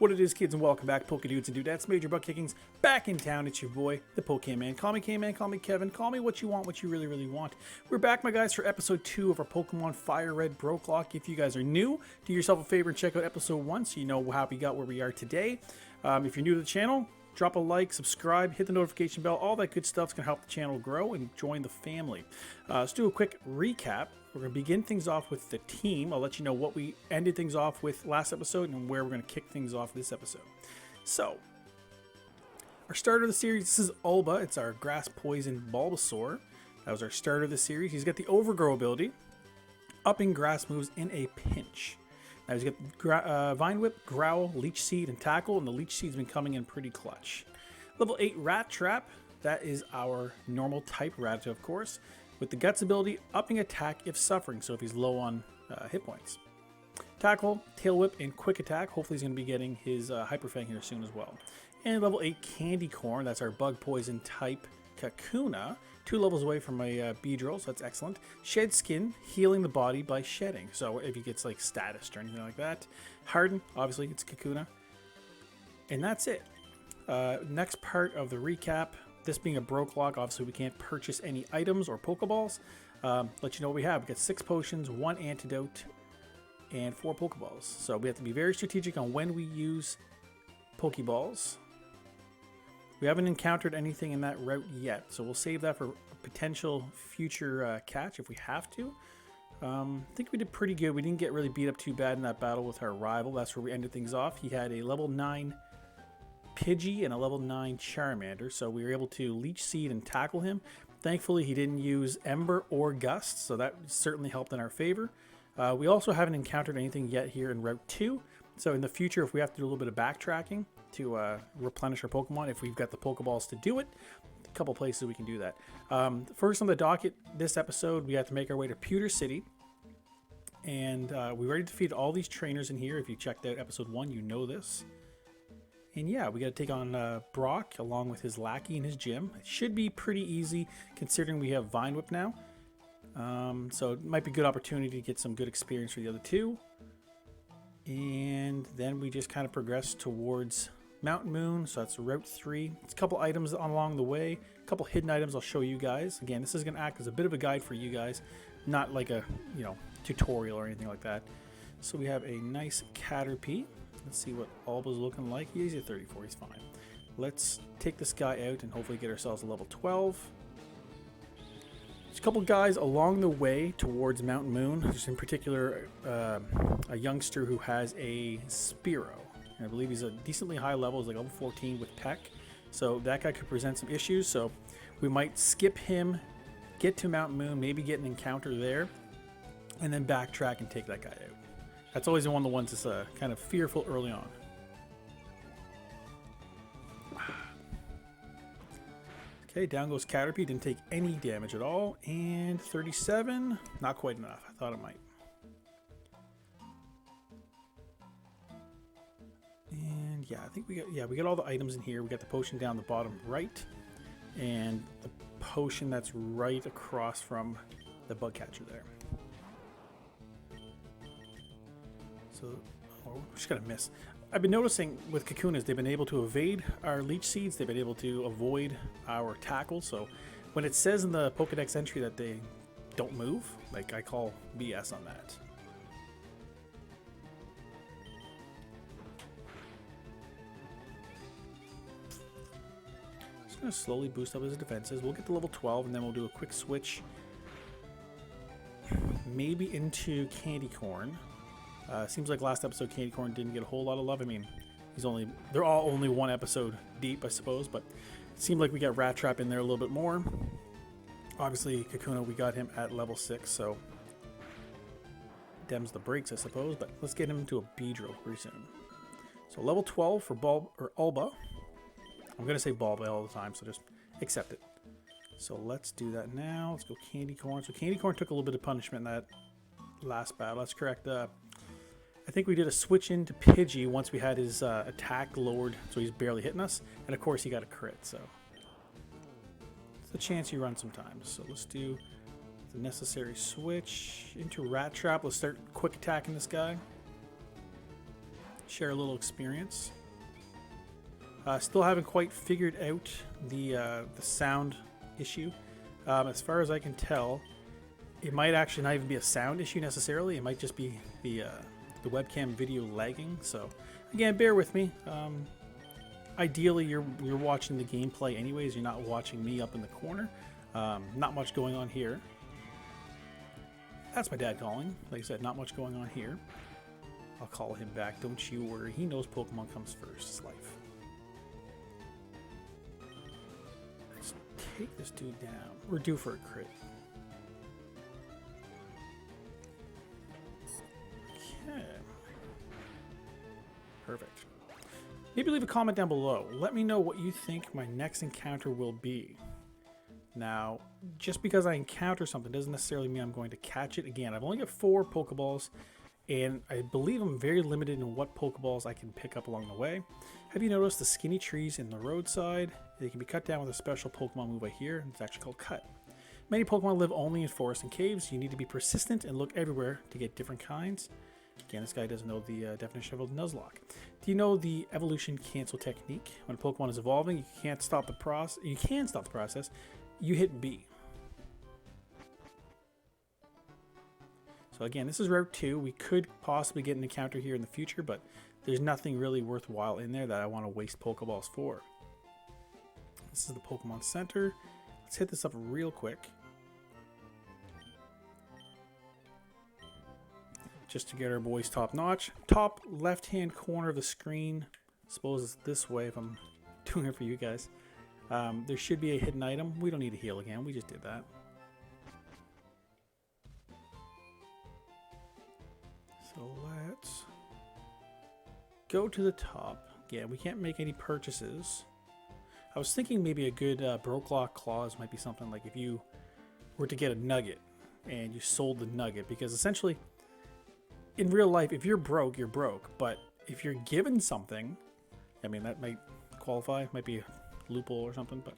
What it is, kids, and welcome back. Dudes and Dudettes, major butt kickings, back in town. It's your boy, the Po-KMAN. Call me K-Man, call me Kevin, call me what you want, what you really, really want. We're back, my guys, for episode 2 of our Pokemon Fire Red BrokeLocke. If you guys are new, do yourself a favor and check out episode 1 so you know how we got where we are today. If you're new to the channel, drop a like, subscribe, hit the notification bell. All that good stuff's going to help the channel grow and join the family. Let's do a quick recap. We're going to begin things off with the team. I'll let you know what we ended things off with last episode and where we're going to kick things off this episode. So, our starter of the series, this is Alba. It's our grass poison Bulbasaur. That was our starter of the series. He's got the Overgrow ability, upping grass moves in a pinch. Now he's got Vine Whip, Growl, Leech Seed, and Tackle, and the Leech Seed's been coming in pretty clutch. Level 8 Rat Trap. That is our normal type Rattata, of course, with the Guts ability, upping attack if suffering, so if he's low on hit points. Tackle, Tail Whip, and Quick Attack. Hopefully he's going to be getting his Hyper Fang here soon as well. And level 8 Candy Corn. That's our Bug Poison type Kakuna. 2 levels away from a Beedrill, so that's excellent. Shed Skin, healing the body by shedding. So if he gets like status or anything like that. Harden, obviously it's Kakuna. And that's it. Next part of the recap. This being a BrokeLocke, obviously we can't purchase any items or Pokeballs. Let you know what we have. We got 6 potions, 1 antidote, and 4 Pokeballs. So we have to be very strategic on when we use Pokeballs. We haven't encountered anything in that route yet, so we'll save that for a potential future catch if we have to. I think we did pretty good. We didn't get really beat up too bad in that battle with our rival. That's where we ended things off. He had a level 9 Pidgey and a level 9 Charmander, so we were able to Leech Seed and tackle him. Thankfully, he didn't use Ember or Gust, so that certainly helped in our favor. We also haven't encountered anything yet here in Route 2, so in the future, if we have to do a little bit of backtracking to replenish our Pokemon, if we've got the Pokeballs to do it, a couple places we can do that. First on the docket this episode, we have to make our way to Pewter City, and we already defeated all these trainers in here. If you checked out episode 1, you know this. And yeah, we got to take on Brock along with his lackey and his gym. It should be pretty easy considering we have Vine Whip now. So it might be a good opportunity to get some good experience for the other two. And then we just kind of progress towards Mountain Moon. So that's Route 3. It's a couple items along the way. A couple hidden items I'll show you guys. Again, this is going to act as a bit of a guide for you guys. Not like a, tutorial or anything like that. So we have a nice Caterpie. Let's see what Alba's looking like. He's at 34, he's fine. Let's take this guy out and hopefully get ourselves a level 12. There's a couple guys along the way towards Mountain Moon. There's in particular a youngster who has a Spearow. And I believe he's a decently high level, he's like level 14 with Peck. So that guy could present some issues. So we might skip him, get to Mountain Moon, maybe get an encounter there, and then backtrack and take that guy out. That's always one of the ones that's kind of fearful early on. Okay, down goes Caterpie. Didn't take any damage at all. And 37, not quite enough. I thought it might. And yeah, I think we got all the items in here. We got the potion down the bottom right, and the potion that's right across from the bug catcher there. So, we're just gonna miss. I've been noticing with Kakunas, they've been able to evade our Leech Seeds. They've been able to avoid our Tackle. So when it says in the Pokedex entry that they don't move, like I call BS on that. Just gonna slowly boost up his defenses. We'll get to level 12 and then we'll do a quick switch. Maybe into Candy Corn. Seems like last episode Candy Corn didn't get a whole lot of love. I mean, they're all only one episode deep, I suppose, but it seemed like we got Rat Trap in there a little bit more. Obviously, Kakuna, we got him at level 6, so dems the brakes, I suppose, but let's get him to a Beedrill pretty soon. So level 12 for Alba. I'm going to say Balboa all the time, so just accept it. So let's do that now. Let's go Candy Corn. So Candy Corn took a little bit of punishment in that last battle. That's correct. I think we did a switch into Pidgey once we had his attack lowered, so he's barely hitting us. And of course, he got a crit, so it's a chance you run sometimes. So let's do the necessary switch into Rat Trap. Let's start quick attacking this guy. share a little experience. Still haven't quite figured out the sound issue. As far as I can tell, it might actually not even be a sound issue necessarily. It might just be the webcam video lagging. So again, bear with me. Ideally, you're watching the gameplay anyways. You're not watching me up in the corner. Not much going on here. That's my dad calling. Like I said, not much going on here. I'll call him back. Don't you worry. He knows Pokemon comes first. It's life. Let's take this dude down. We're due for a crit. Okay. Perfect. Maybe leave a comment down below. Let me know what you think my next encounter will be. Now, just because I encounter something doesn't necessarily mean I'm going to catch it. Again, I've only got 4 Pokeballs, and I believe I'm very limited in what Pokeballs I can pick up along the way. Have you noticed the skinny trees in the roadside? They can be cut down with a special Pokemon move right here, and it's actually called Cut. Many Pokemon live only in forests and caves. You need to be persistent and look everywhere to get different kinds. Again, this guy doesn't know the definition of a Nuzlocke. Do you know the evolution cancel technique? When a Pokemon is evolving, you can't stop the process. You can stop the process. You hit B. So again, this is Route 2. We could possibly get an encounter here in the future, but there's nothing really worthwhile in there that I want to waste Pokeballs for. This is the Pokemon Center. Let's hit this up real quick. Just to get our boys top notch. Top left-hand corner of the screen. I suppose it's this way if I'm doing it for you guys. There should be a hidden item. We don't need to heal again. We just did that. So let's go to the top. Yeah, we can't make any purchases. I was thinking maybe a good BrokeLocke clause might be something like if you were to get a nugget and you sold the nugget, because essentially in real life, if you're broke, you're broke. But if you're given something, I mean, that might qualify, might be a loophole or something, but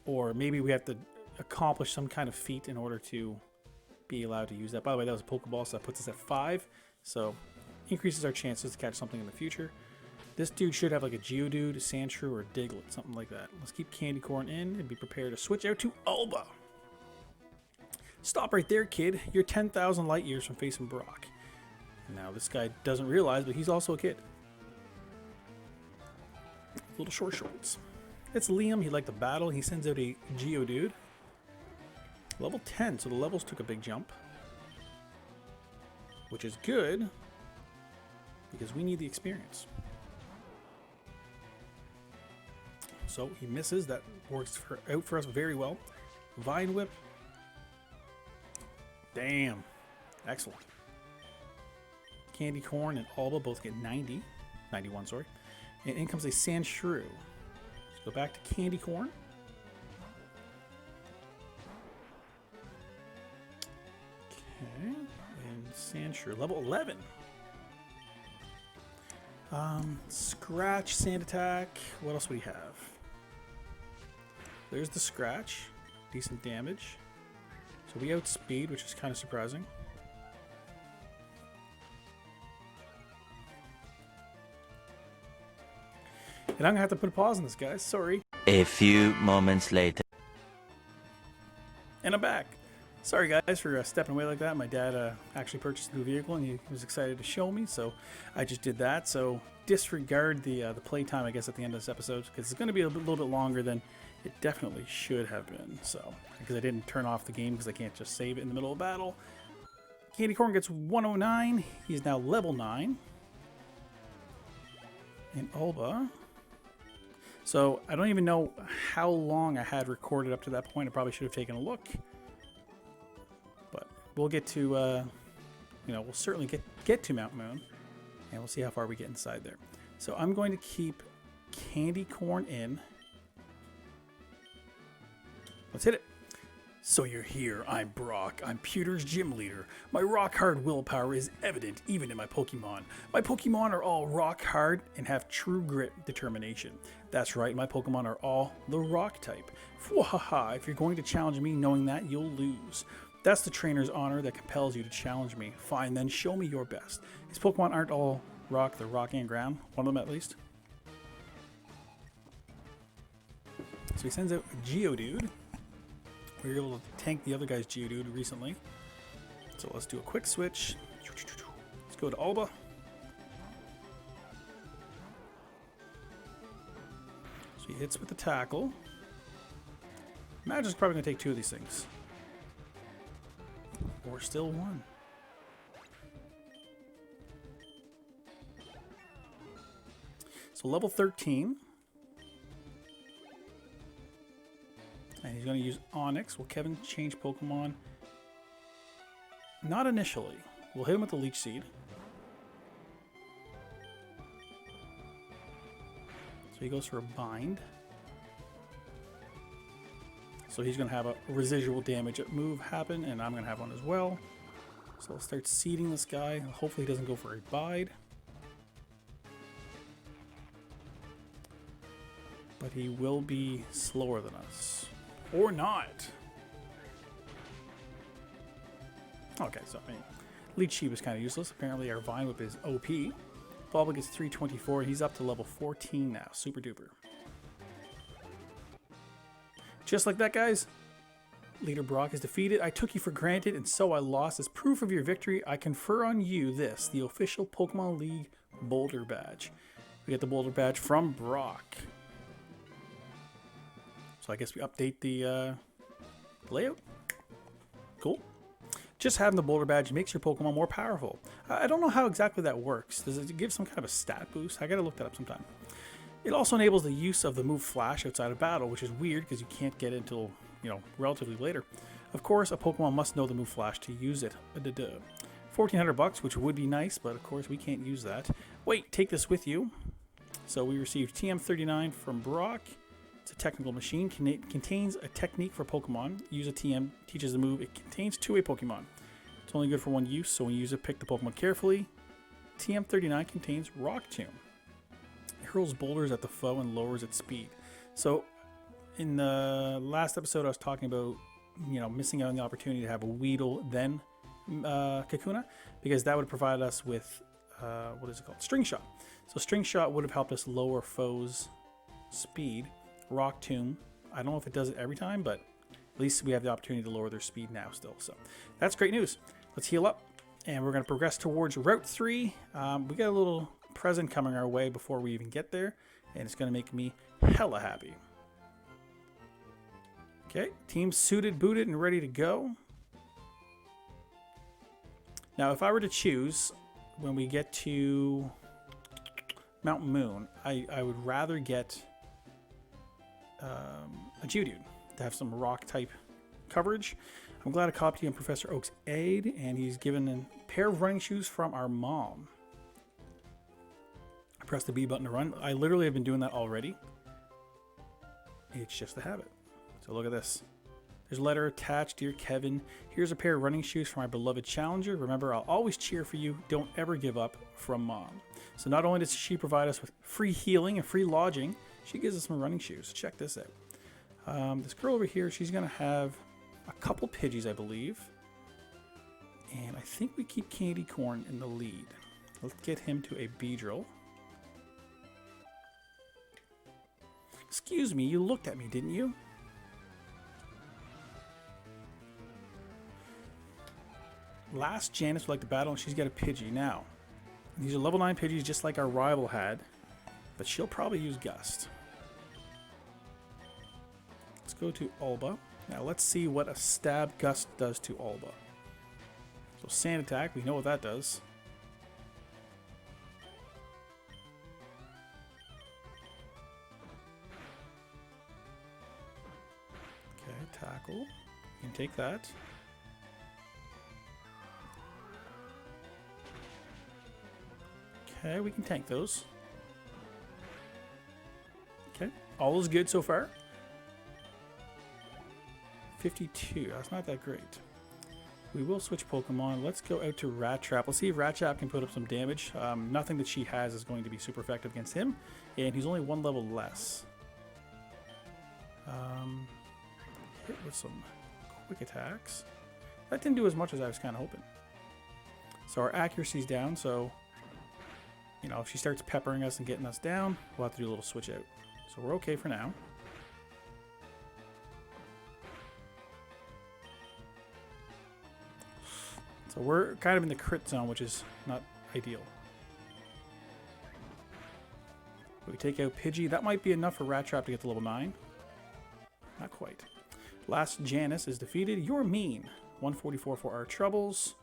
or maybe we have to accomplish some kind of feat in order to be allowed to use that. By the way, that was a Pokeball, so that puts us at 5, so increases our chances to catch something in the future. This dude should have like a Geodude, a Sandshrew, or a Diglett, something like that. Let's keep Candy Corn in and be prepared to switch out to Alba. Stop right there, kid. You're 10,000 light years from facing Brock. Now this guy doesn't realize, but he's also a kid. Little short shorts. It's Liam. He'd like to battle. He sends out a Geodude. Level 10, so the levels took a big jump. Which is good, because we need the experience. So he misses. That works out for us very well. Vine Whip. Damn. Excellent. Candy Corn and Alba both get 91, sorry. And in comes a Sandshrew. Let's go back to Candy Corn. Okay, and Sandshrew, level 11. Scratch, Sand Attack. What else do we have? There's the Scratch. Decent damage. So we outspeed, which is kind of surprising. And I'm going to have to put a pause on this, guys. Sorry. A few moments later. And I'm back. Sorry, guys, for stepping away like that. My dad actually purchased a new vehicle, and he was excited to show me, so I just did that. So disregard the playtime, I guess, at the end of this episode, because it's going to be a little bit longer than it definitely should have been. So, because I didn't turn off the game because I can't just save it in the middle of battle. Candy Corn gets 109. He's now level 9. And Alba... So I don't even know how long I had recorded up to that point. I probably should have taken a look. But we'll get to, we'll certainly get to Mount Moon. And we'll see how far we get inside there. So I'm going to keep Candy Corn in. Let's hit it. So you're here. I'm Brock. I'm Pewter's gym leader. My rock-hard willpower is evident even in my Pokemon. My Pokemon are all rock-hard and have true grit determination. That's right, my Pokemon are all the rock type. Fwahaha, if you're going to challenge me knowing that, you'll lose. That's the trainer's honor that compels you to challenge me. Fine, then show me your best. His Pokemon aren't all rock, the rock and ground. One of them at least. So he sends out a Geodude. We were able to tank the other guy's Geodude recently. So let's do a quick switch. Let's go to Alba. So he hits with the tackle. Magic's probably going to take 2 of these things. Or still 1. So level 13. And he's going to use Onyx. Will Kevin change Pokemon? Not initially. We'll hit him with the Leech Seed. So he goes for a Bind. So he's going to have a residual damage move happen, and I'm going to have one as well. So I'll start seeding this guy. Hopefully he doesn't go for a Bide. But he will be slower than us. Or not. Okay, so I mean, Leech Seed was kind of useless. Apparently our Vine Whip is OP. Balboa gets 324. He's up to level 14 now. Super duper. Just like that, guys. Leader Brock is defeated. I took you for granted, and so I lost. As proof of your victory, I confer on you this, the official Pokemon League Boulder Badge. We get the Boulder Badge from Brock. So I guess we update the layout. Cool. Just having the Boulder Badge makes your Pokemon more powerful. I don't know how exactly that works. Does it give some kind of a stat boost? I gotta look that up sometime. It also enables the use of the move Flash outside of battle, which is weird because you can't get it until, you know, relatively later. Of course, a Pokemon must know the move Flash to use it. $1,400, which would be nice, but of course we can't use that. Wait, take this with you. So we received TM39 from Brock. It's a technical machine. Contains a technique for Pokemon. Use a TM, teaches the move. It contains 2-way Pokemon. It's only good for one use, so when you use it, pick the Pokemon carefully. TM39 contains Rock Tomb. It hurls boulders at the foe and lowers its speed. So in the last episode I was talking about, you know, missing out on the opportunity to have a Weedle then Kakuna, because that would provide us with what is it called? String Shot. So String Shot would have helped us lower foes' speed. Rock Tomb, I don't know if it does it every time, but at least we have the opportunity to lower their speed now still. So that's great news. Let's heal up, and we're going to progress towards Route 3. We got a little present coming our way before we even get there, and it's going to make me hella happy. Okay, team suited, booted, and ready to go. Now, if I were to choose, when we get to Mount Moon, I would rather get a Geodude to have some rock type coverage. I'm glad I copied him Professor Oak's aid, and he's given a pair of running shoes from our mom. I press the B button to run. I literally have been doing that already. It's just a habit. So look at this. There's a letter attached. Dear Kevin, here's a pair of running shoes for my beloved challenger. Remember, I'll always cheer for you. Don't ever give up, from Mom. So not only does she provide us with free healing and free lodging, she gives us some running shoes. Check this out. This girl over here, she's going to have a couple Pidgeys, I believe. And I think we keep Candy Corn in the lead. Let's get him to a Beedrill. Excuse me, you looked at me, didn't you? Last Janice would like to battle, and she's got a Pidgey. Now, these are level 9 Pidgeys just like our rival had, but she'll probably use Gust. Let's go to Alba. Now let's see what a Stab Gust does to Alba. So Sand Attack, we know what that does. Okay, Tackle. You can take that. Okay, we can tank those. Okay, all is good so far. 52, that's not that great. We will switch Pokemon. Let's go out to Rat Trap. Let's see if Rat Trap can put up some damage. Nothing that she has is going to be super effective against him, and he's only one level less. Hit with some quick attacks. That didn't do as much as I was kind of hoping. So our accuracy's down, so you know, if she starts peppering us and getting us down, we'll have to do a little switch out. So we're okay for now. So we're kind of in the crit zone, which is not ideal. We take out Pidgey. That might be enough for Rat Trap to get to level 9. Not quite. Last Janice is defeated. You're mean. 144 for our troubles.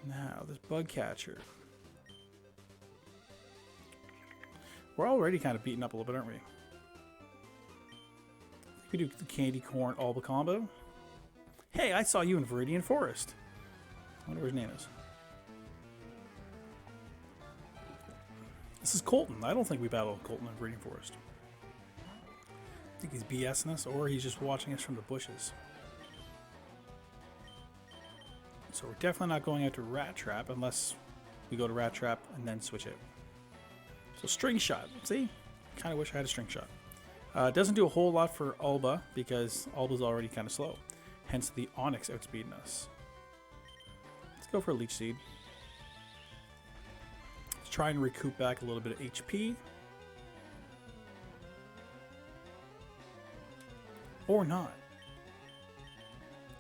Now, this Bug Catcher. We're already kind of beaten up a little bit, aren't we? We do the Candy Corn Alba combo. Hey, I saw you in Viridian Forest. I wonder what his name is. This is Colton. I don't think we battled Colton in Viridian Forest. I think he's BSing us, or he's just watching us from the bushes. So we're definitely not going out to Rat Trap unless we go to Rat Trap and then switch it. So String Shot. See? Kind of wish I had a String Shot. It doesn't do a whole lot for Alba because Alba's already kind of slow. Hence the Onyx outspeeding us. Let's go for a Leech Seed. Let's try and recoup back a little bit of HP. Or not.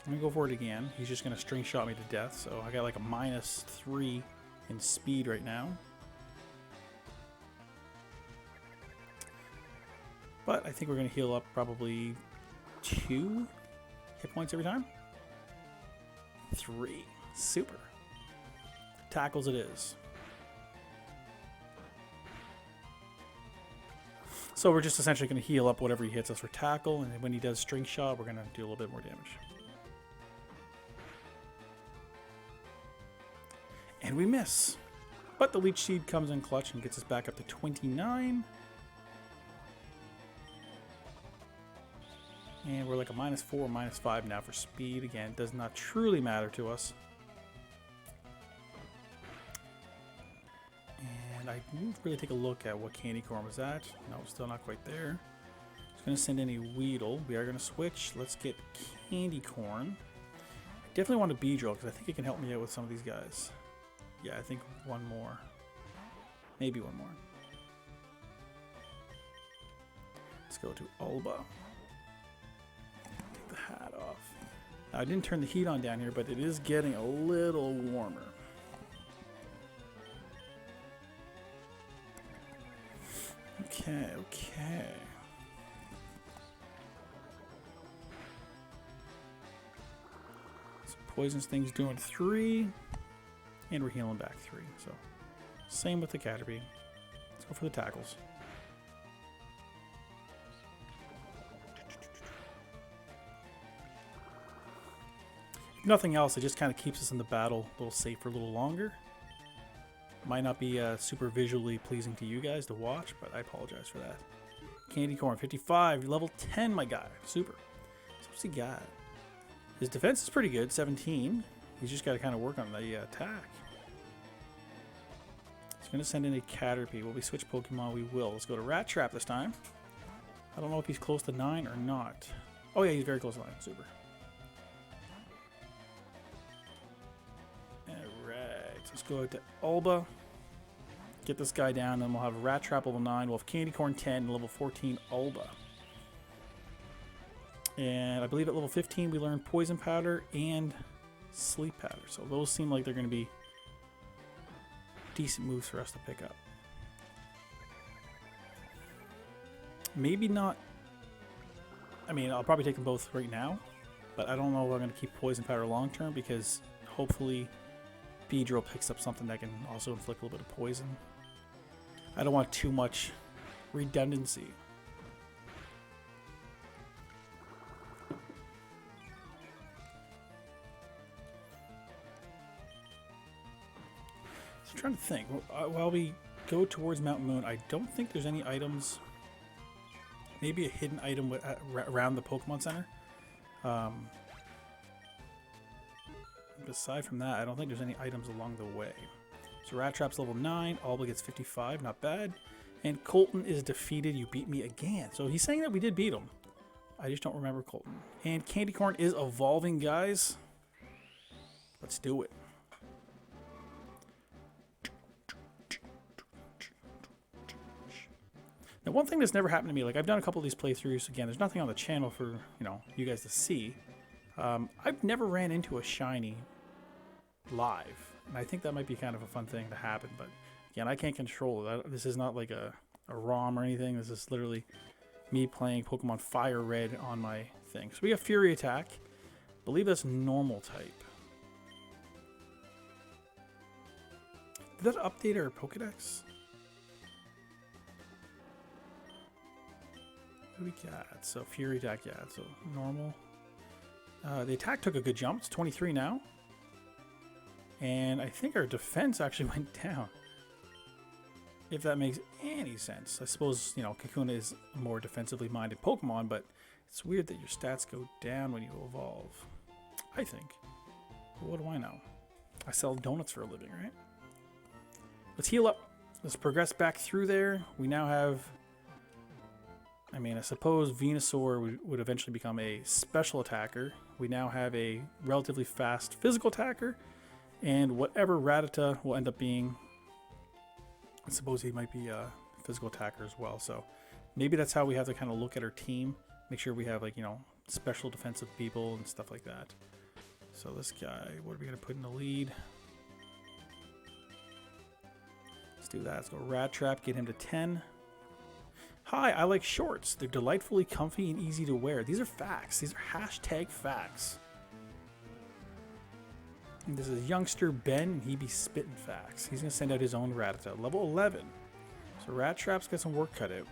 I'm going to go for it again. He's just going to String Shot me to death. So I got like a -3 in speed right now. But I think we're going to heal up probably 2 hit points every time. 3. Super. Tackles it is. So we're just essentially going to heal up whatever he hits us for tackle. And when he does String Shot, we're going to do a little bit more damage. And we miss. But the Leech Seed comes in clutch and gets us back up to 29. And we're like a -4, -5 now for speed. Again, it does not truly matter to us. And I didn't really take a look at what Candy Corn was at. No, still not quite there. Just going to send in a Weedle. We are going to switch. Let's get Candy Corn. I definitely want a Beedrill because I think it can help me out with some of these guys. Yeah, I think one more. Maybe one more. Let's go to Alba. Take the hat off. Now, I didn't turn the heat on down here, but it is getting a little warmer. Okay, okay. So Poison Sting's doing 3. And we're healing back 3. So same with the Caterpie. Let's go for the tackles. If nothing else, it just kind of keeps us in the battle a little safer, a little longer. Might not be super visually pleasing to you guys to watch, but I apologize for that. Candy Corn, 55, level 10, my guy. Super. So what's he got? His defense is pretty good, 17. He's just got to kind of work on the attack. He's going to send in a Caterpie. Will we switch Pokemon? We will. Let's go to Rat Trap this time. I don't know if he's close to 9 or not. Oh yeah, he's very close to 9. Super. Alright, let's go out to Alba. Get this guy down, then we'll have Rat Trap level 9. We'll have Candy Corn 10 and level 14 Alba. And I believe at level 15 we learn Poison Powder and Sleep Powder. So those seem like they're going to be decent moves for us to pick up. Maybe not. I mean, I'll probably take them both right now, but I don't know if I'm going to keep Poison Powder long term because hopefully Beedrill picks up something that can also inflict a little bit of poison. I don't want too much redundancy. So I'm trying to think. While we go towards Mount Moon, I don't think there's any items. Maybe a hidden item around the Pokemon Center. Aside from that, I don't think there's any items along the way. So Rat Trap's level 9. Alba gets 55. Not bad. And Colton is defeated. You beat me again. So he's saying that we did beat him. I just don't remember Colton. And Candy Corn is evolving, guys. Let's do it. Now, one thing that's never happened to me, like I've done a couple of these playthroughs. Again, there's nothing on the channel for, you guys to see. I've never ran into a shiny live. And I think that might be kind of a fun thing to happen. But again, I can't control it. This is not like a ROM or anything. This is literally me playing Pokemon Fire Red on my thing. So we got Fury Attack. I believe that's normal type. Did that update our Pokedex? What do we got? So Fury Attack, yeah, so normal. The attack took a good jump. It's 23 now. And I think our defense actually went down. If that makes any sense. I suppose, Kakuna is a more defensively minded Pokemon, but it's weird that your stats go down when you evolve. I think. But what do I know? I sell donuts for a living, right? Let's heal up. Let's progress back through there. We now have... I suppose Venusaur would eventually become a special attacker. We now have a relatively fast physical attacker. And whatever Rattata will end up being, I suppose he might be a physical attacker as well. So maybe that's how we have to kind of look at our team. Make sure we have, special defensive people and stuff like that. So this guy, what are we going to put in the lead? Let's do that. Let's go Rat Trap, get him to 10. Hi, I like shorts. They're delightfully comfy and easy to wear. These are facts. These are hashtag facts. And this is youngster Ben, and he be spitting facts. He's going to send out his own Rattata. Level 11. So Rat Trap's got some work cut out.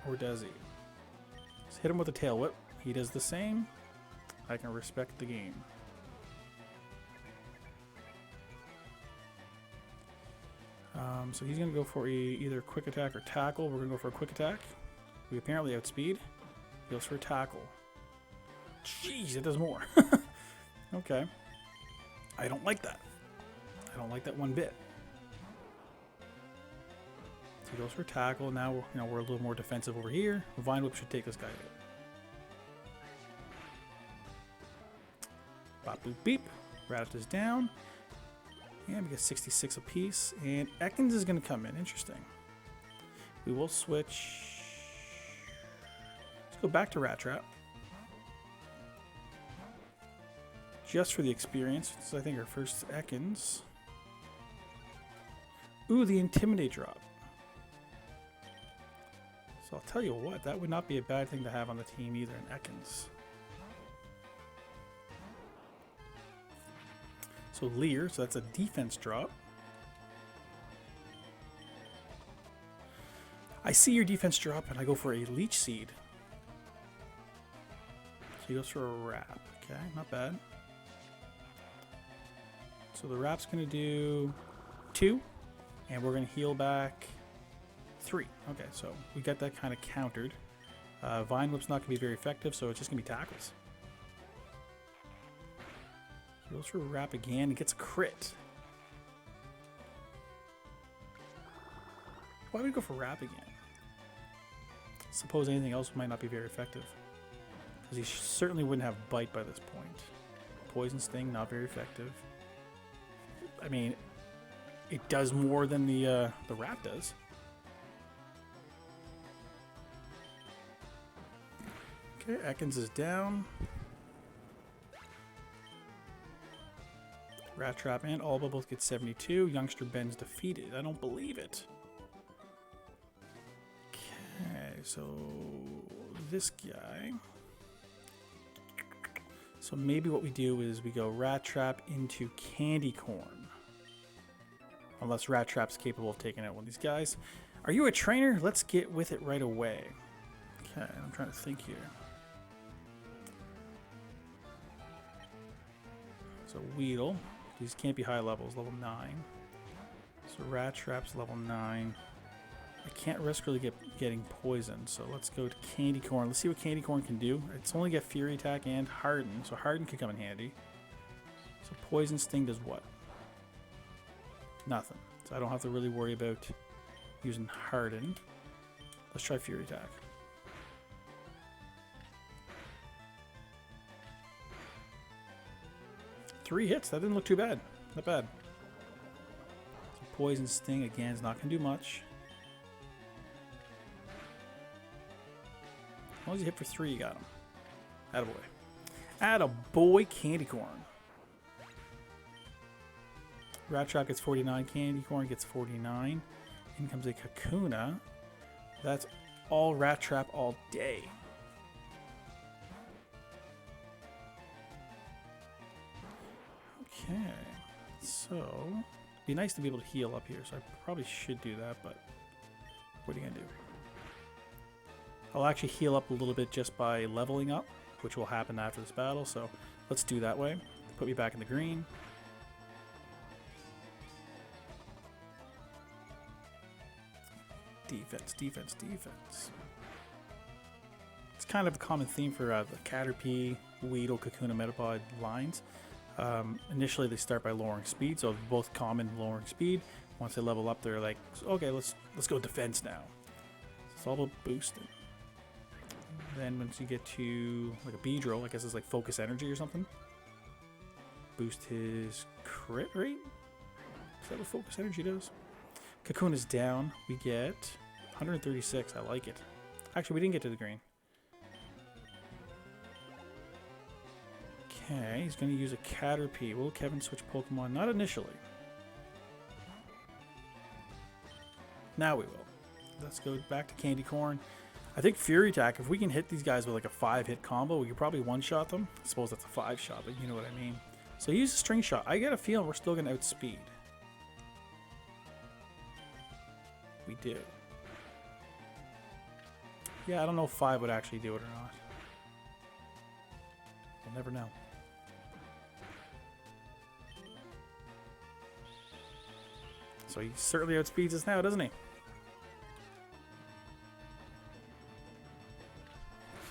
Or does he? Let's hit him with a tail whip. He does the same. I can respect the game. So he's going to go for either quick attack or tackle. We're going to go for a quick attack. We apparently outspeed. He goes for a tackle. Jeez, it does more. Okay. I don't like that. I don't like that one bit. So he goes for a tackle. Now we're a little more defensive over here. Vine Whip should take this guy out. Bop boop beep. Rattata's down. And we get 66 apiece. And Ekans is going to come in. Interesting. We will switch. Let's go back to Rat Trap. Just for the experience. This is, I think, our first Ekans. Ooh, the Intimidate drop. So I'll tell you what, that would not be a bad thing to have on the team either, in Ekans. So Leer, so that's a defense drop. I see your defense drop and I go for a Leech Seed. So he goes for a Wrap. Okay, not bad. So the Wrap's going to do 2, and we're going to heal back 3. Okay, so we got that kind of countered. Vine Whip's not going to be very effective, so it's just going to be Tackles. He goes for a Wrap again and gets a crit. Why would we go for Wrap again? Suppose anything else might not be very effective. Because he certainly wouldn't have Bite by this point. Poison Sting, not very effective. I mean, it does more than the Wrap does. Okay, Ekans is down. Rat Trap and Alba both get 72. Youngster Ben's defeated. I don't believe it. Okay, so this guy. So maybe what we do is we go Rat Trap into Candy Corn. Unless Rat Trap's capable of taking out one of these guys. Are you a trainer? Let's get with it right away. Okay, I'm trying to think here. So Weedle. These can't be high levels, level 9. So Rat Trap's level 9. I can't risk really getting poisoned, so let's go to Candy Corn. Let's see what Candy Corn can do. It's only got Fury Attack and Harden, so Harden could come in handy. So Poison Sting does what? Nothing. So I don't have to really worry about using Harden. Let's try Fury Attack. Three hits. That didn't look too bad. Not bad. So Poison Sting again is not going to do much. long as you hit for 3, you got him. Attaboy. Attaboy, Candy Corn. Rat Trap gets 49, Candy Corn gets 49. In comes a Kakuna. That's all Rat Trap all day. Okay, so it'd be nice to be able to heal up here, so I probably should do that, but what are you gonna do? I'll actually heal up a little bit just by leveling up, which will happen after this battle, so let's do that way. Put me back in the green. Defense, defense, defense. It's kind of a common theme for the Caterpie, Weedle, Kakuna, Metapod lines. Initially, they start by lowering speed, so both common lowering speed. Once they level up, they're like, okay, let's go defense now. It's all about boosting. Then once you get to like a Beedrill, I guess it's like focus energy or something. Boost his crit rate. Is that what focus energy does? Cocoon is down. We get 136. I like it. Actually, we didn't get to the green. Okay, he's going to use a Caterpie. Will Kevin switch Pokemon? Not initially. Now we will. Let's go back to Candy Corn. I think Fury Attack, if we can hit these guys with like a 5-hit combo, we could probably one-shot them. I suppose that's a 5-shot, but you know what I mean. So use a String Shot. I get a feeling we're still going to outspeed. We do. Yeah, I don't know if 5 would actually do it or not. We'll never know. So he certainly outspeeds us now, doesn't he?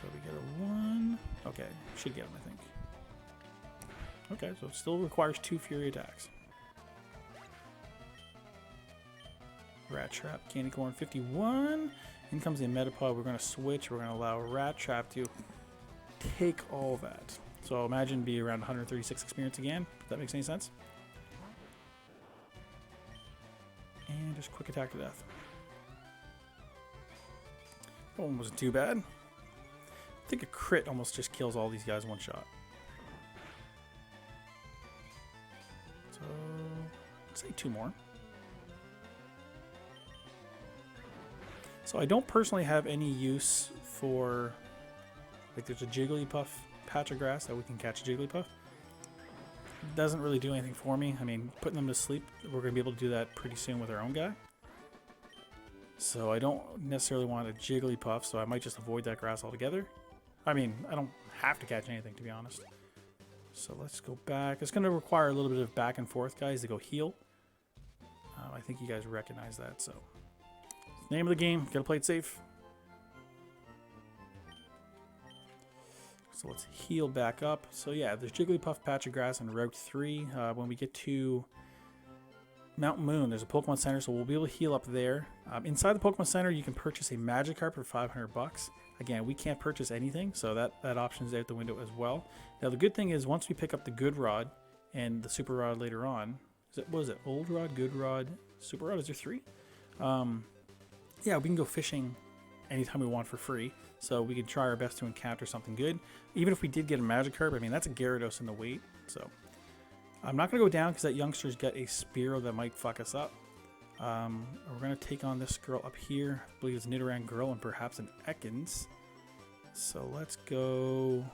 So we get a 1. Okay, should get him, I think. Okay, so it still requires 2 Fury Attacks. Rat Trap, Candy Corn, 51. In comes the Metapod. We're going to switch. We're going to allow Rat Trap to take all that. So imagine be around 136 experience again. If that makes any sense. And just quick attack to death. That one wasn't too bad. I think a crit almost just kills all these guys one shot. So let's say 2 more. So I don't personally have any use for, like, there's a Jigglypuff patch of grass that we can catch a Jigglypuff. It doesn't really do anything for me. I mean, putting them to sleep, we're going to be able to do that pretty soon with our own guy. So I don't necessarily want a Jigglypuff, so I might just avoid that grass altogether. I mean, I don't have to catch anything, to be honest. So let's go back. It's going to require a little bit of back and forth, guys, to go heal. I think you guys recognize that, so... Name of the game, gotta play it safe. So let's heal back up. So yeah, there's Jigglypuff, Patch of Grass, and Route 3. When we get to Mountain Moon, there's a Pokemon Center, so we'll be able to heal up there. Inside the Pokemon Center, you can purchase a Magikarp for 500 bucks. Again, we can't purchase anything, so that option is out the window as well. Now the good thing is, once we pick up the Good Rod and the Super Rod later on, what is it? Old Rod, Good Rod, Super Rod? Is there 3? Yeah, we can go fishing anytime we want for free, so we can try our best to encounter something good. Even if we did get a Magikarp, I mean, that's a Gyarados in the wait, so... I'm not going to go down because that youngster's got a Spearow that might fuck us up. We're going to take on this girl up here. I believe it's a Nidoran girl and perhaps an Ekans. So let's go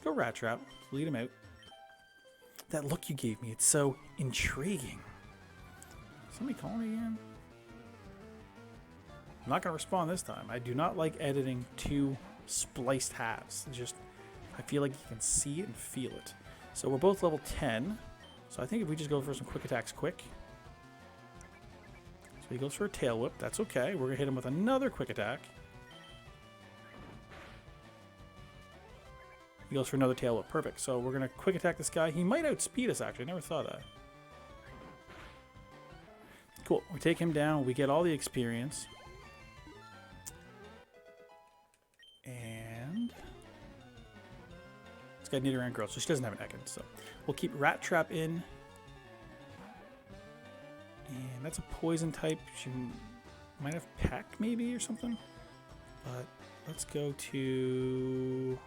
Rat Trap. Lead him out. That look you gave me, it's so intriguing. Somebody call me again? I'm not going to respond this time. I do not like editing 2 spliced halves. It's just, I feel like you can see it and feel it. So we're both level 10. So I think if we just go for some quick attacks quick. So he goes for a Tail Whip. That's okay. We're going to hit him with another quick attack. He goes for another Tail Whip. Perfect. So we're going to quick attack this guy. He might outspeed us, actually. I never thought of that. Cool. We take him down. We get all the experience. And... it's got Nidoran Girl, so she doesn't have an Ekans. So we'll keep Rat Trap in. And that's a poison type. She might have Peck, maybe, or something. But Let's go to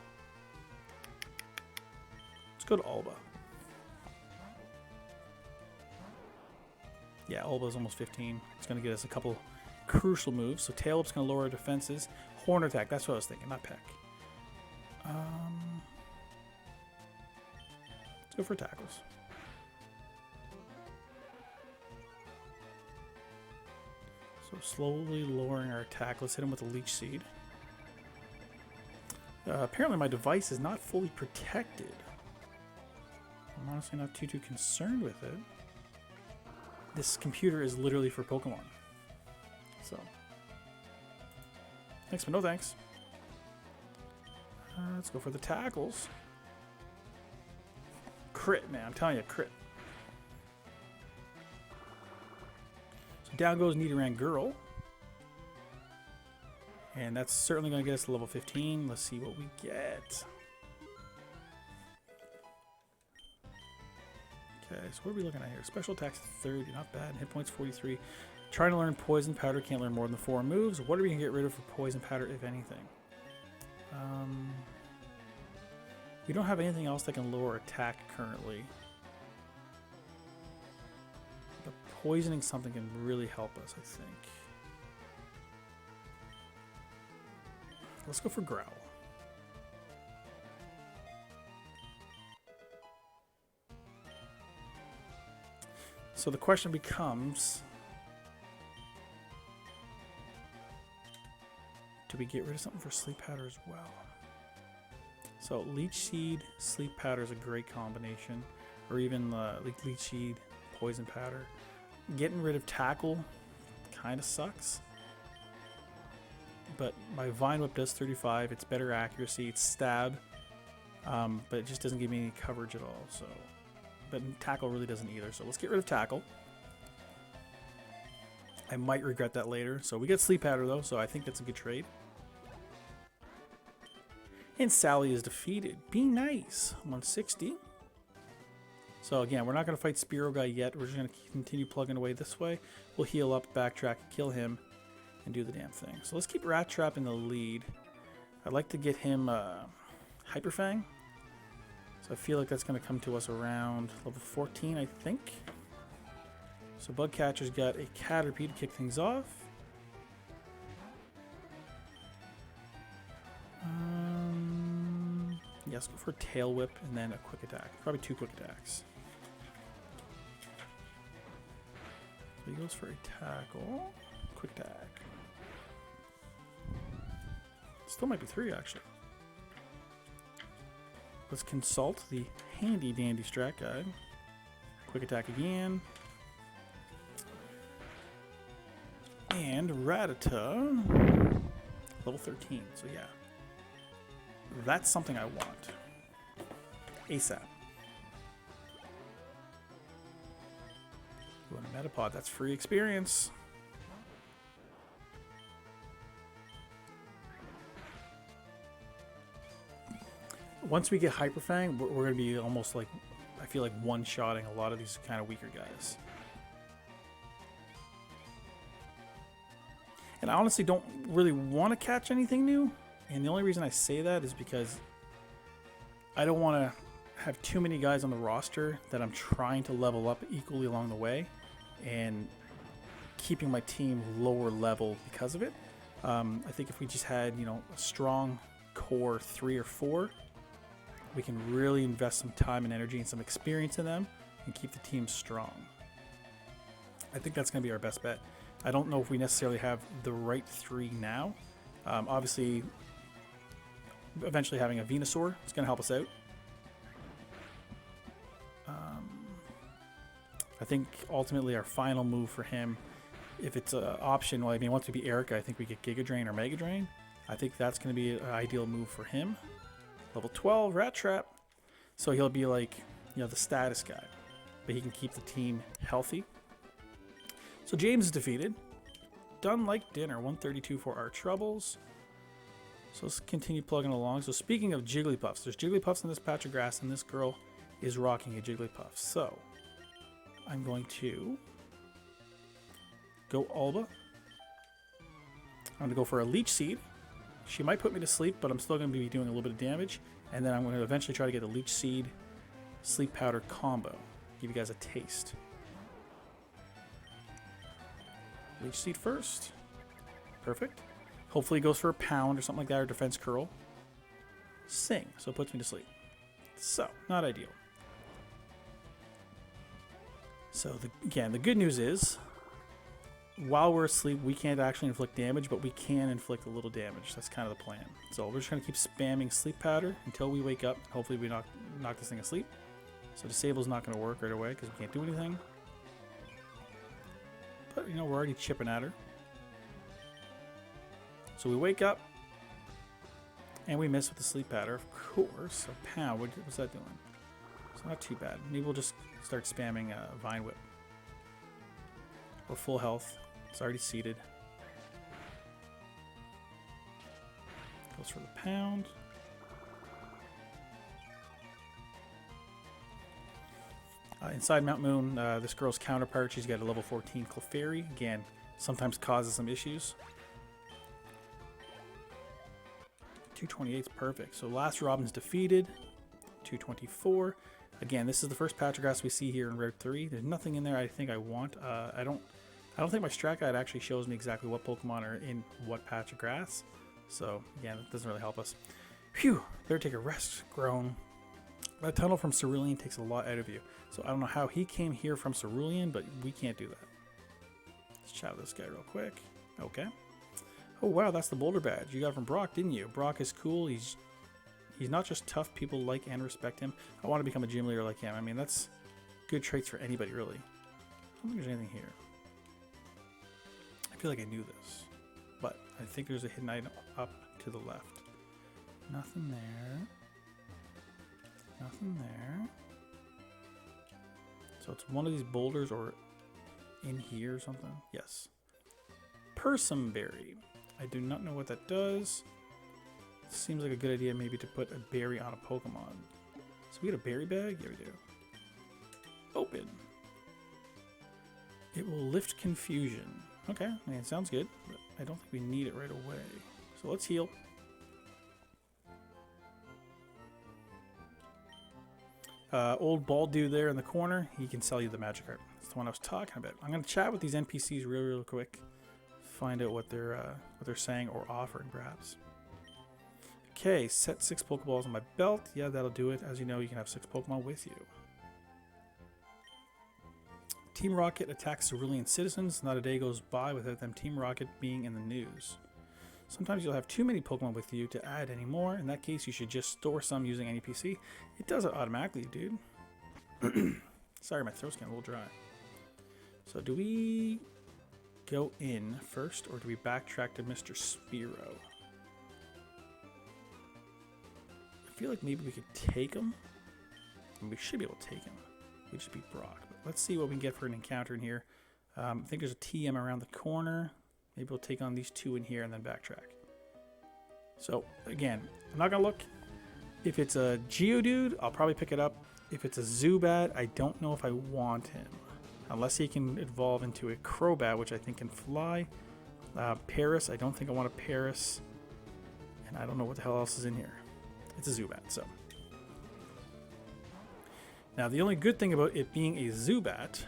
Alba. Yeah, Alba's almost 15. It's going to get us a couple crucial moves. So Tail Whip's going to lower our defenses. Horn Attack, that's what I was thinking, not Peck. Let's go for tackles. So slowly lowering our attack. Let's hit him with a Leech Seed. Apparently my device is not fully protected. I'm honestly not too concerned with it. This computer is literally for Pokemon. So, thanks, but no thanks. Let's go for the tackles. Crit, man. I'm telling you, crit. So down goes Nidoran Girl. And that's certainly going to get us to level 15. Let's see what we get. Okay, so what are we looking at here? Special attacks 30, not bad. Hit points 43. Trying to learn Poison Powder, can't learn more than 4 moves. What are we going to get rid of for Poison Powder, if anything? We don't have anything else that can lower attack currently. But poisoning something can really help us, I think. Let's go for Growl. So the question becomes, do we get rid of something for Sleep Powder as well? So Leech Seed, Sleep Powder is a great combination, or even Leech Seed, Poison Powder. Getting rid of Tackle kind of sucks, but my Vine Whip does 35. It's better accuracy. It's stab, but it just doesn't give me any coverage at all. So, but Tackle really doesn't either. So let's get rid of Tackle. I might regret that later. So we get Sleep Powder though, so I think that's a good trade. And Sally is defeated. Be nice. 160. So again, we're not going to fight Spearow Guy yet. We're just going to continue plugging away this way. We'll heal up, backtrack, kill him, and do the damn thing. So let's keep Rat Trap in the lead. I'd like to get him Hyper Fang. So I feel like that's going to come to us around level 14, I think. So Bugcatcher's got a Caterpie to kick things off. Yeah, let's go for a Tail Whip and then a Quick Attack. Probably 2 Quick Attacks. So he goes for a Tackle. Quick Attack. Still might be 3, actually. Let's consult the handy dandy strat guide. Quick Attack again. And Rattata. Level 13. So yeah. That's something I want. ASAP. You want a Metapod, that's free experience. Once we get Hyper Fang, we're going to be almost like, I feel like one-shotting a lot of these kind of weaker guys. And I honestly don't really want to catch anything new. And the only reason I say that is because I don't want to have too many guys on the roster that I'm trying to level up equally along the way and keeping my team lower level because of it. I think if we just had, a strong core 3 or 4, we can really invest some time and energy and some experience in them and keep the team strong. I think that's going to be our best bet. I don't know if we necessarily have the right 3 now. Obviously, eventually having a Venusaur is going to help us out. I think ultimately our final move for him, if it's an option, well, I mean, once we beat Erica, I think we get Giga Drain or Mega Drain. I think that's going to be an ideal move for him. Level 12, Rat Trap. So he'll be like, the status guy, but he can keep the team healthy. So James is defeated. Done like dinner. 132 for our troubles. So let's continue plugging along. So speaking of Jigglypuffs, there's Jigglypuffs in this patch of grass, and this girl is rocking a Jigglypuff. So I'm going to go Alba. I'm going to go for a Leech Seed. She might put me to sleep, but I'm still going to be doing a little bit of damage. And then I'm going to eventually try to get the Leech Seed Sleep Powder combo. Give you guys a taste. Leech Seed first. Perfect. Hopefully it goes for a pound or something like that, or Defense Curl. Sing, so it puts me to sleep. So, not ideal. So, again, the good news is, while we're asleep, we can't actually inflict damage, but we can inflict a little damage. That's kind of the plan. So we're just going to keep spamming Sleep Powder until we wake up. Hopefully we knock this thing asleep. So Disable's not going to work right away because we can't do anything. But, you know, we're already chipping at her. So we wake up, and we miss with the Sleep Powder, of course. A pound, what's that doing? It's not too bad. Maybe we'll just start spamming Vine Whip. We're full health. It's already seated. Goes for the pound. Inside Mount Moon, this girl's counterpart, she's got a level 14 Clefairy. Again, sometimes causes some issues. 228 is perfect. So last Robin's defeated. 224. Again, this is the first patch of grass we see here in Route 3. There's nothing in there I think I want. I don't think my strat guide actually shows me exactly what Pokemon are in what patch of grass. So, again, it doesn't really help us. Phew! Better take a rest, Grown. That tunnel from Cerulean takes a lot out of you. So, I don't know how he came here from Cerulean, but we can't do that. Let's chat with this guy real quick. Okay. Oh, wow, that's the Boulder Badge. You got it from Brock, didn't you? Brock is cool. He's not just tough. People like and respect him. I want to become a gym leader like him. I mean, that's good traits for anybody, really. I don't think there's anything here. I feel like I knew this, but I think there's a hidden item up to the left. Nothing there. Nothing there. So it's one of these boulders or in here or something. Yes. Persimberry. I do not know what that does. Seems like a good idea maybe to put a berry on a Pokemon. So we get a berry bag? Yeah, we do. Open. It will lift confusion. Okay, I mean, it sounds good, but I don't think we need it right away. So let's heal. Old bald dude there in the corner, he can sell you the Magikarp. That's the one I was talking about. I'm going to chat with these NPCs real quick. Find out what they're saying or offering, perhaps. Okay, set 6 Pokeballs on my belt. Yeah, that'll do it. As you know, you can have 6 Pokemon with you. Team Rocket attacks Cerulean citizens. Not a day goes by without them Team Rocket being in the news. Sometimes you'll have too many Pokemon with you to add any more. In that case, you should just store some using NPC. It does it automatically, dude. Sorry, my throat's getting a little dry. So do we go in first, or do we backtrack to Mr. Spearow? I feel like maybe we could take him. And we should be able to take him. We just beat Brock. But let's see what we can get for an encounter in here. I think there's a TM around the corner. Maybe we'll take on these 2 in here and then backtrack. So, again, I'm not going to look. If it's a Geodude, I'll probably pick it up. If it's a Zubat, I don't know if I want him. Unless he can evolve into a Crobat, which I think can fly. Paris, I don't think I want a Paris. And I don't know what the hell else is in here. It's a Zubat, so. Now, the only good thing about it being a Zubat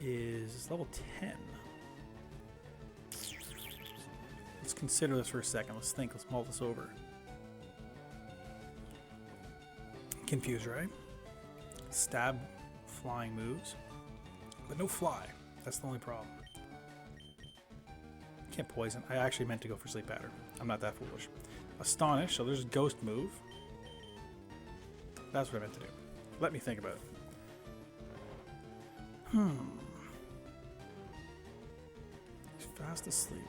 is level 10. Let's consider this for a second. Let's think. Let's mull this over. Confused, right? Stab, flying moves, but no fly. That's the only problem. Can't poison. I actually meant to go for Sleep Powder. I'm not that foolish. Astonish. So there's a Ghost move. That's what I meant to do. Let me think about it. He's fast asleep.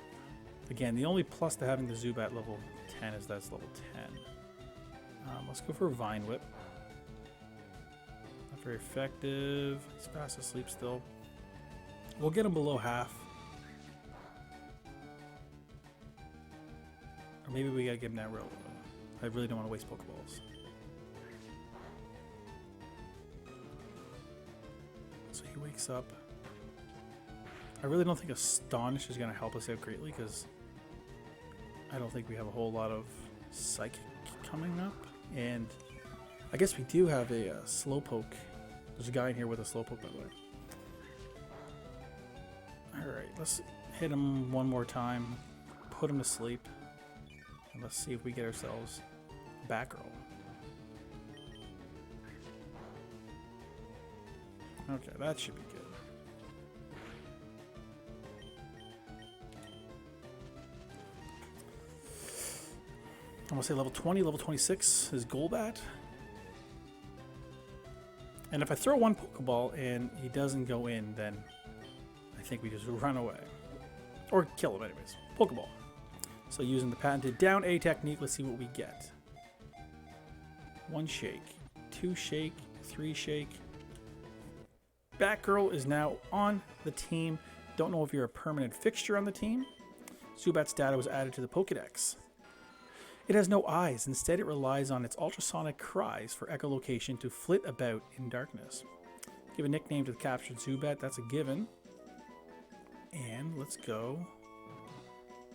Again, the only plus to having the Zubat level 10 is that's level 10. Let's go for Vine Whip. Not very effective. He's fast asleep still. We'll get him below half. Or maybe we gotta give him that real. I really don't want to waste Pokeballs. So he wakes up. I really don't think Astonish is going to help us out greatly because I don't think we have a whole lot of Psychic coming up. And I guess we do have a Slowpoke. There's a guy in here with a Slowpoke, by the way. Alright, let's hit him one more time. Put him to sleep. And let's see if we get ourselves a Batgirl. Okay, that should be good. I'm gonna say level 20, level 26 is Golbat. And if I throw one Pokeball and he doesn't go in, then I think we just run away. Or kill him anyways. Pokeball. So using the patented down A technique, let's see what we get. 1 shake, 2 shake, 3 shake. Batgirl is now on the team. Don't know if you're a permanent fixture on the team. Zubat's data was added to the Pokedex. It has no eyes. Instead, it relies on its ultrasonic cries for echolocation to flit about in darkness. Give a nickname to the captured Zubat. That's a given. And let's go.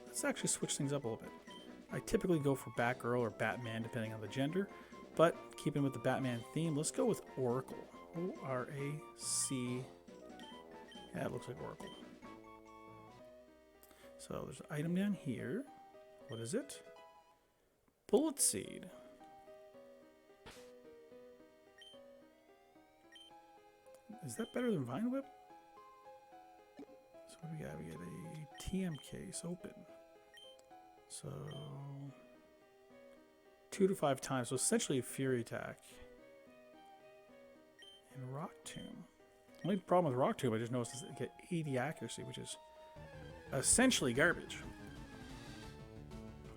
Let's actually switch things up a little bit. I typically go for Batgirl or Batman, depending on the gender. But keeping with the Batman theme, let's go with Oracle. O-R-A-C. Yeah, it looks like Oracle. So there's an item down here. What is it? Bullet Seed. Is that better than Vine Whip? So what do we got? We get a TM case open. So 2 to 5 times. So essentially a Fury Attack. And Rock Tomb. The only problem with Rock Tomb, I just noticed, is it get 80 accuracy, which is essentially garbage.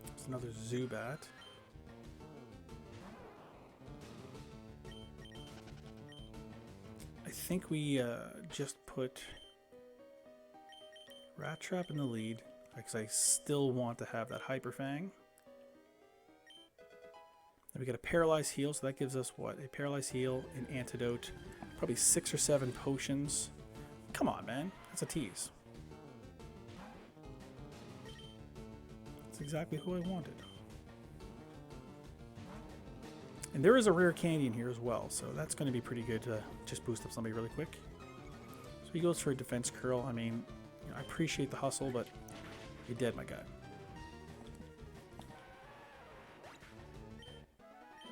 There's another Zubat. I think we just put Rat Trap in the lead because I still want to have that Hyper Fang. Then we get a Paralyzed Heal, so that gives us what? A Paralyzed Heal, an Antidote, probably 6 or 7 potions. Come on, man. That's a tease. That's exactly who I wanted. And there is a rare candy in here as well, so that's going to be pretty good to just boost up somebody really quick. So he goes for a Defense Curl. I mean, you know, I appreciate the hustle, but you're dead, my guy.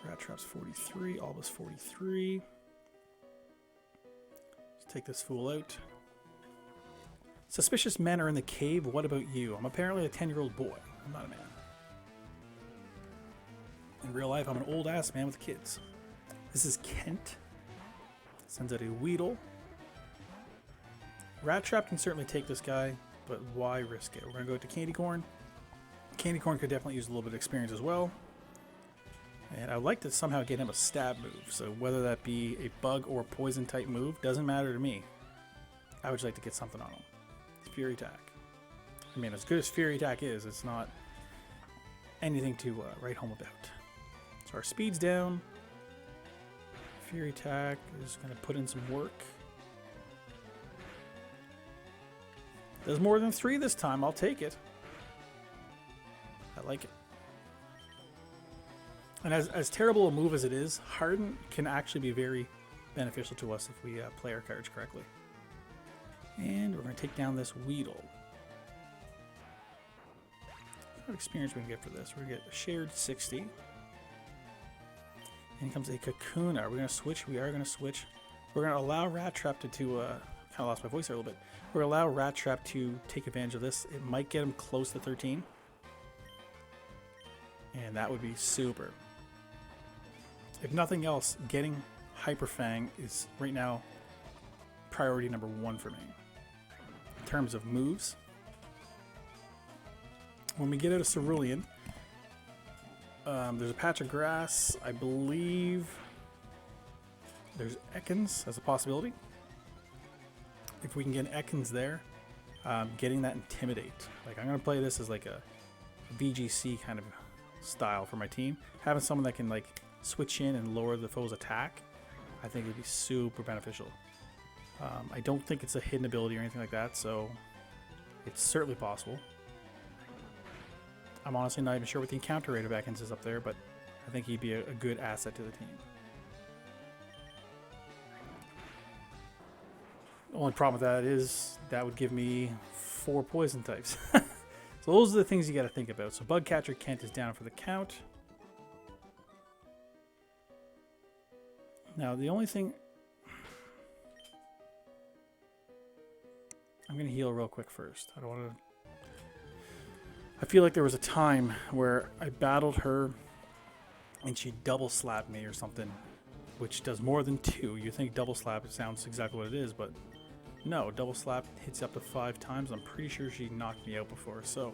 Rat Trap's 43, Alba's 43. Let's take this fool out. Suspicious men are in the cave. What about you? I'm apparently a 10-year-old boy. I'm not a man. In real life, I'm an old-ass man with kids. This is Kent. Sends out a Weedle. Rat Trap can certainly take this guy, but why risk it? We're going to go to Candy Corn. Candy Corn could definitely use a little bit of experience as well. And I would like to somehow get him a stab move. So whether that be a bug or poison type move, doesn't matter to me. I would just like to get something on him. Fury Attack. I mean, as good as Fury Attack is, it's not anything to write home about. So our speed's down. Fury Attack is going to put in some work. Does more than 3 this time. I'll take it. I like it. And as terrible a move as it is, Harden can actually be very beneficial to us if we play our cards correctly. And we're going to take down this Weedle. What experience we can get for this? We're going to get a shared 60. And comes a Kakuna. Are we going to switch? We are going to switch. We're going to allow Rat Trap to kind of lost my voice there a little bit. We're going to allow Rat Trap to take advantage of this. It might get him close to 13. And that would be super. If nothing else, getting Hyper Fang is right now priority number 1 for me. In terms of moves, when we get out of Cerulean, there's a patch of grass. I believe there's Ekans as a possibility. If we can get Ekans there, getting that Intimidate. Like, I'm going to play this as like a BGC kind of style for my team. Having someone that can like switch in and lower the foe's attack, I think would be super beneficial. I don't think it's a hidden ability or anything like that, so it's certainly possible. I'm honestly not even sure what the encounter rate of Ekans is up there, but I think he'd be a good asset to the team. The only problem with that is that would give me 4 poison types. So those are the things you got to think about. So Bugcatcher Kent is down for the count. Now the only thing... I'm going to heal real quick first. I don't want to... I feel like there was a time where I battled her and she double slapped me or something, which does more than 2. You think double slap, it sounds exactly what it is, but no, double slap hits up to 5 times. I'm pretty sure she knocked me out before. So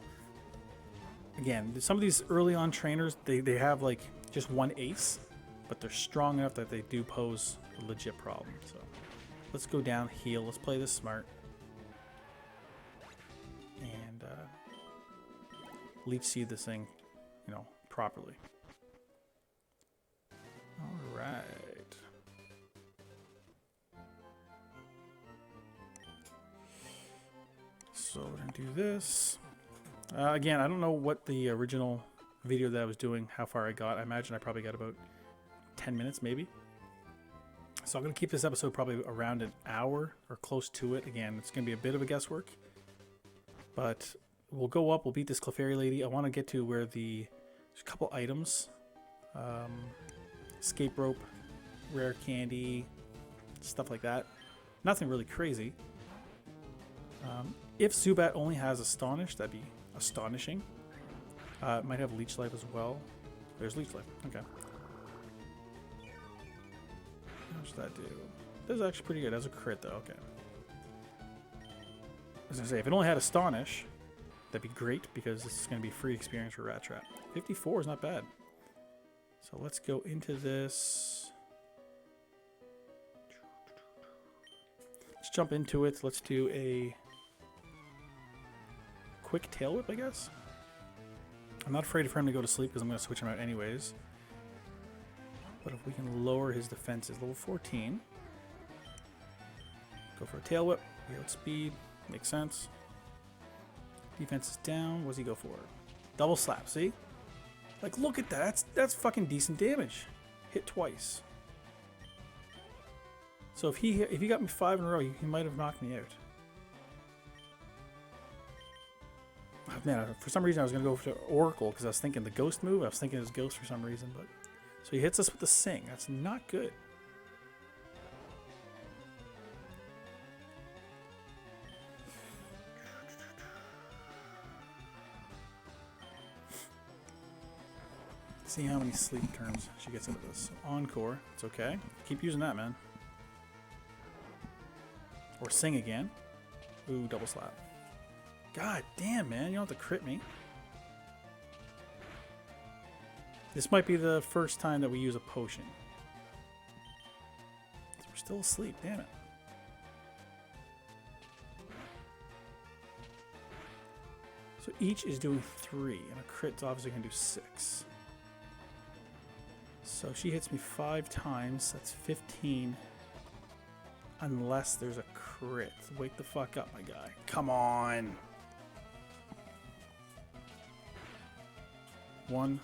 again, some of these early on trainers, they have like just 1 ace, but they're strong enough that they do pose a legit problem. So let's go down, heal. Let's play this smart. And leech seed this thing, you know, properly. All right. So we're gonna do this. Again, I don't know what the original video that I was doing, how far I got. I imagine I probably got about 10 minutes, maybe. So I'm gonna keep this episode probably around an hour or close to it. Again, it's gonna be a bit of a guesswork, but we'll go up. We'll beat this Clefairy lady. I want to get to where there's a couple items. Escape rope, rare candy, stuff like that. Nothing really crazy. If Zubat only has Astonish, that'd be astonishing. It might have Leech Life as well. There's Leech Life. Okay. How much does that do? This is actually pretty good. That's a crit, though. Okay. I was going to say, if it only had Astonish, that'd be great, because this is going to be free experience for Rat Trap. 54 is not bad. So let's go into this. Let's jump into it. Let's do a quick Tail Whip, I guess. I'm not afraid for him to go to sleep because I'm going to switch him out anyways. But if we can lower his defenses, level 14. Go for a Tail Whip. We outspeed. Makes sense. Defense is down. What does he go for? Double slap, see? Like, look at that. That's fucking decent damage. Hit twice. So if he got me 5 in a row, he might have knocked me out. Oh, man, for some reason I was going to go for Oracle because I was thinking the Ghost move. I was thinking it was Ghost for some reason, but... So he hits us with the Sing. That's not good. See how many sleep turns she gets into this. Encore. It's okay. Keep using that, man. Or Sing again. Ooh, double slap. God damn, man. You don't have to crit me. This might be the first time that we use a potion. We're still asleep. Damn it. So each is doing 3. And a crit's obviously going to do 6. So she hits me 5 times. That's 15. Unless there's a crit. Wake the fuck up, my guy. Come on. 1,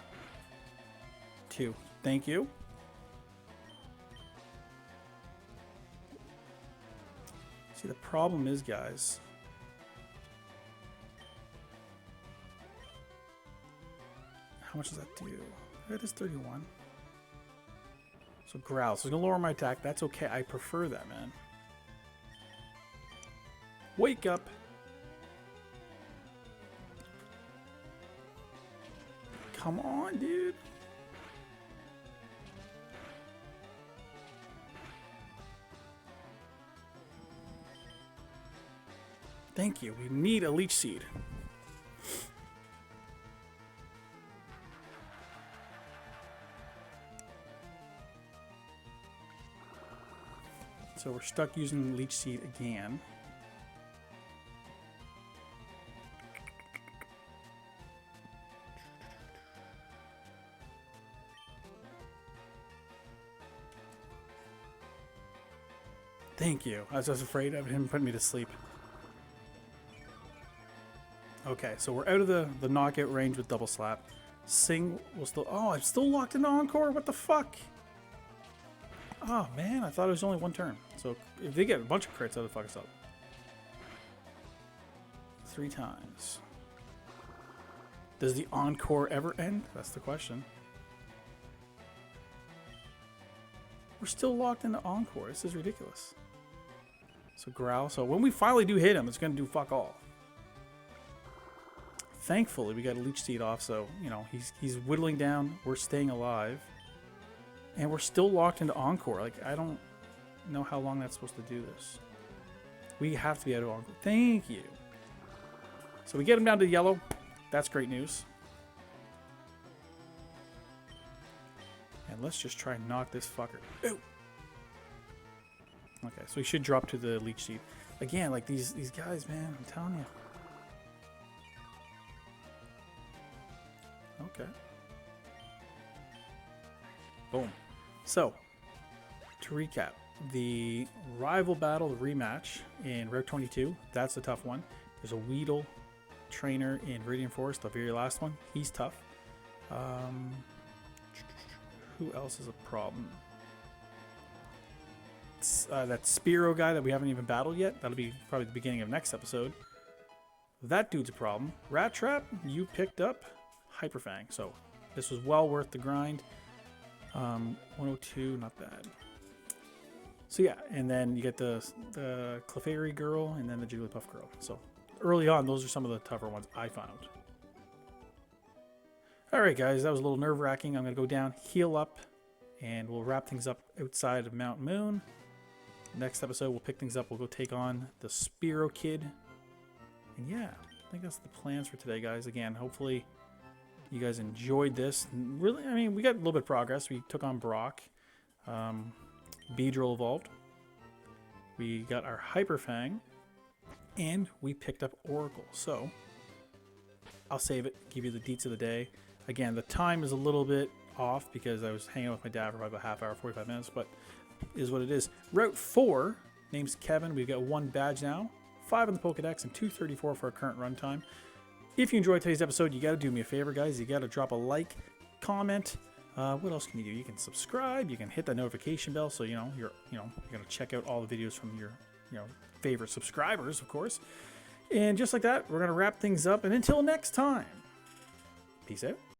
2. Thank you. See, the problem is, guys, how much does that do? That is 31. So growl. So it's gonna lower my attack. That's okay. I prefer that, man. Wake up. Come on, dude. Thank you. We need a Leech Seed. So we're stuck using Leech Seed again. Thank you. I was afraid of him putting me to sleep. Okay, so we're out of the knockout range with double slap. Sing will still... Oh, I'm still locked into Encore? What the fuck? Oh, man, I thought it was only one turn. So if they get a bunch of crits, that'll fuck us up. 3 times. Does the Encore ever end? That's the question. We're still locked into Encore. This is ridiculous. So growl. So when we finally do hit him, it's going to do fuck all. Thankfully, we got a leech seed off, so you know he's whittling down. We're staying alive, and we're still locked into Encore. Like I don't know how long that's supposed to do this. We have to be out of Encore. Thank you. So we get him down to yellow. That's great news. And let's just try and knock this fucker out. Okay, so we should drop to the leech seed. Again, like these guys, man, I'm telling you. Okay. Boom. So, to recap, the rival battle, the rematch in Route 22, that's a tough one. There's a Weedle trainer in Viridian Forest, the very last one. He's tough. Who else is a problem? That Spearow guy that we haven't even battled yet. That'll be probably the beginning of next episode. That dude's a problem. Rat Trap, you picked up Hyperfang. So this was well worth the grind. 102, not bad. So yeah, and then you get the Clefairy girl and then the Jigglypuff girl. So early on, those are some of the tougher ones I found. Alright guys, that was a little nerve-wracking. I'm going to go down, heal up, and we'll wrap things up outside of Mount Moon. Next episode, we'll pick things up. We'll go take on the Spearow Kid. And yeah, I think that's the plans for today, guys. Again, hopefully you guys enjoyed this. Really, I mean, we got a little bit of progress. We took on Brock. Beedrill evolved. We got our Hyperfang. And we picked up Oracle. So, I'll save it, give you the deets of the day. Again, the time is a little bit off because I was hanging out with my dad for about a half hour, 45 minutes, but is what it is. Route 4, name's Kevin. We've got 1 badge now, 5 on the Pokedex, and 234 for our current runtime. If you enjoyed today's episode, you got to do me a favor, guys. You got to drop a like, comment. What else can you do? You can subscribe. You can hit that notification bell so you're gonna check out all the videos from your favorite subscribers, of course. And just like that, we're gonna wrap things up. And until next time, peace out.